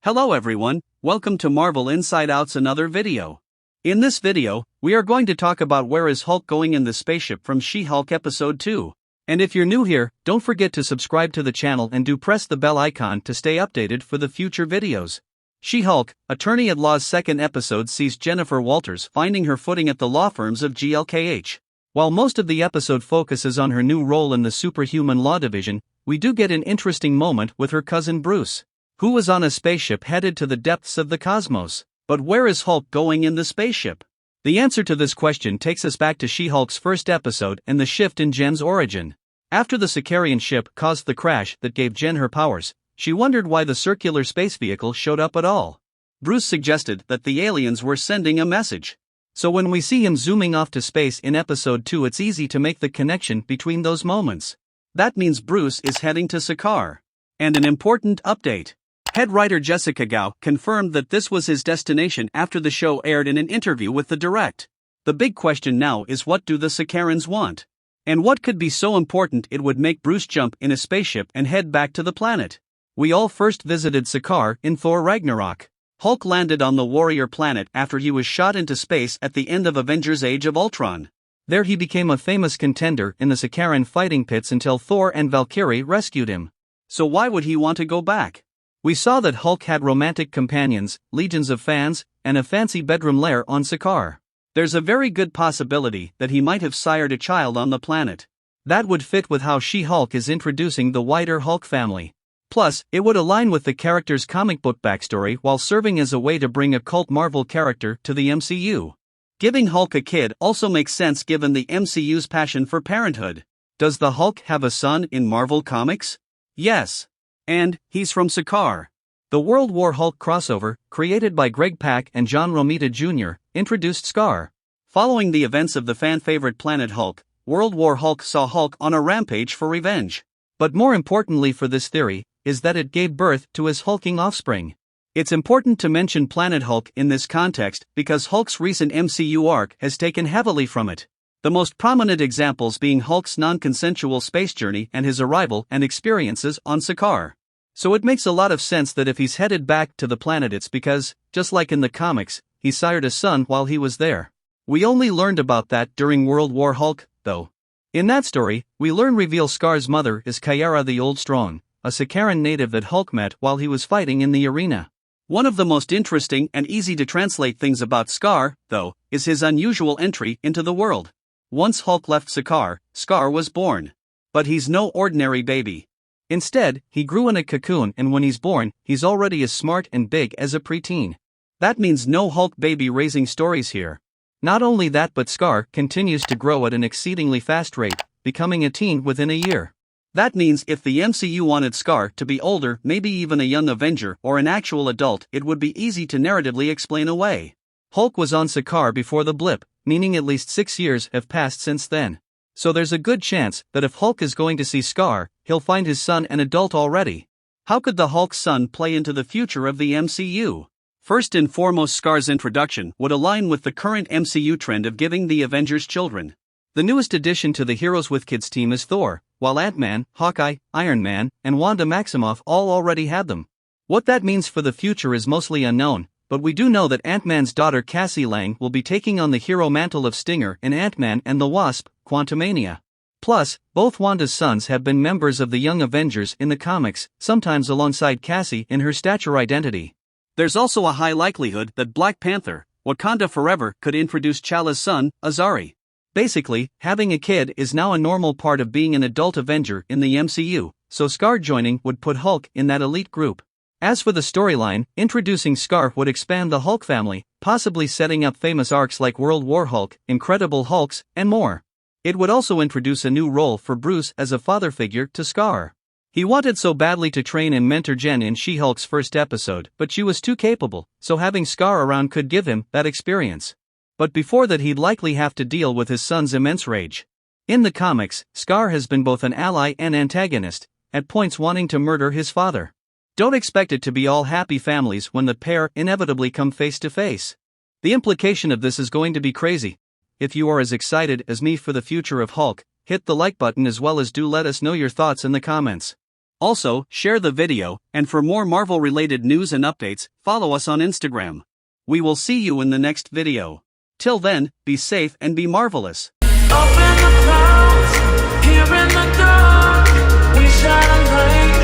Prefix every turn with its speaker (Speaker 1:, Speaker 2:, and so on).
Speaker 1: Hello everyone, welcome to Marvel Inside Out's another video. In this video, we are going to talk about where is Hulk going in the spaceship from She-Hulk episode 2. And if you're new here, don't forget to subscribe to the channel and do press the bell icon to stay updated for the future videos. She-Hulk, Attorney at Law's second episode sees Jennifer Walters finding her footing at the law firms of GLKH. While most of the episode focuses on her new role in the Superhuman Law division, we do get an interesting moment with her cousin Bruce, who was on a spaceship headed to the depths of the cosmos. But where is Hulk going in the spaceship? The answer to this question takes us back to She-Hulk's first episode and the shift in Jen's origin. After the Sakarian ship caused the crash that gave Jen her powers, she wondered why the circular space vehicle showed up at all. Bruce suggested that the aliens were sending a message. So when we see him zooming off to space in episode 2, it's easy to make the connection between those moments. That means Bruce is heading to Sakaar. And an important update. Head writer Jessica Gao confirmed that this was his destination after the show aired in an interview with the Direct. The big question now is, what do the Sakarans want? And what could be so important it would make Bruce jump in a spaceship and head back to the planet? We all first visited Sakaar in Thor Ragnarok. Hulk landed on the warrior planet after he was shot into space at the end of Avengers Age of Ultron. There he became a famous contender in the Sakaran fighting pits until Thor and Valkyrie rescued him. So why would he want to go back? We saw that Hulk had romantic companions, legions of fans, and a fancy bedroom lair on Sakaar. There's a very good possibility that he might have sired a child on the planet. That would fit with how She-Hulk is introducing the wider Hulk family. Plus, it would align with the character's comic book backstory while serving as a way to bring a cult Marvel character to the MCU. Giving Hulk a kid also makes sense given the MCU's passion for parenthood. Does the Hulk have a son in Marvel Comics? Yes. And he's from Sakaar. The World War Hulk crossover, created by Greg Pak and John Romita Jr., introduced Sakaar. Following the events of the fan-favorite Planet Hulk, World War Hulk saw Hulk on a rampage for revenge. But more importantly for this theory, is that it gave birth to his hulking offspring. It's important to mention Planet Hulk in this context because Hulk's recent MCU arc has taken heavily from it. The most prominent examples being Hulk's non-consensual space journey and his arrival and experiences on Sakaar. So it makes a lot of sense that if he's headed back to the planet, it's because, just like in the comics, he sired a son while he was there. We only learned about that during World War Hulk, though. In that story, we reveal Sakaar's mother is Kyara the Old Strong, a Sakaran native that Hulk met while he was fighting in the arena. One of the most interesting and easy to translate things about Sakaar, though, is his unusual entry into the world. Once Hulk left Sakaar, Sakaar was born. But he's no ordinary baby. Instead, he grew in a cocoon, and when he's born, he's already as smart and big as a preteen. That means no Hulk baby raising stories here. Not only that, but Sakaar continues to grow at an exceedingly fast rate, becoming a teen within a year. That means if the MCU wanted Sakaar to be older, maybe even a young Avenger or an actual adult, it would be easy to narratively explain away. Hulk was on Sakaar before the blip, meaning at least 6 years have passed since then. So there's a good chance that if Hulk is going to see Sakaar, he'll find his son an adult already. How could the Hulk's son play into the future of the MCU? First and foremost, Sakaar's introduction would align with the current MCU trend of giving the Avengers children. The newest addition to the Heroes with Kids team is Thor, while Ant-Man, Hawkeye, Iron Man, and Wanda Maximoff all already had them. What that means for the future is mostly unknown, but we do know that Ant-Man's daughter Cassie Lang will be taking on the hero mantle of Stinger in Ant-Man and the Wasp: Quantumania. Plus, both Wanda's sons have been members of the Young Avengers in the comics, sometimes alongside Cassie in her stature identity. There's also a high likelihood that Black Panther, Wakanda Forever, could introduce T'Challa's son, Azari. Basically, having a kid is now a normal part of being an adult Avenger in the MCU, so Sakaar joining would put Hulk in that elite group. As for the storyline, introducing Sakaar would expand the Hulk family, possibly setting up famous arcs like World War Hulk, Incredible Hulks, and more. It would also introduce a new role for Bruce as a father figure to Sakaar. He wanted so badly to train and mentor Jen in She-Hulk's first episode, but she was too capable, so having Sakaar around could give him that experience. But before that, he'd likely have to deal with his son's immense rage. In the comics, Sakaar has been both an ally and antagonist, at points wanting to murder his father. Don't expect it to be all happy families when the pair inevitably come face to face. The implication of this is going to be crazy. If you are as excited as me for the future of Hulk, hit the like button as well as do let us know your thoughts in the comments. Also, share the video, and for more Marvel-related news and updates, follow us on Instagram. We will see you in the next video. Till then, be safe and be marvelous.
Speaker 2: Up in the clouds, here in the dark, we shine a light.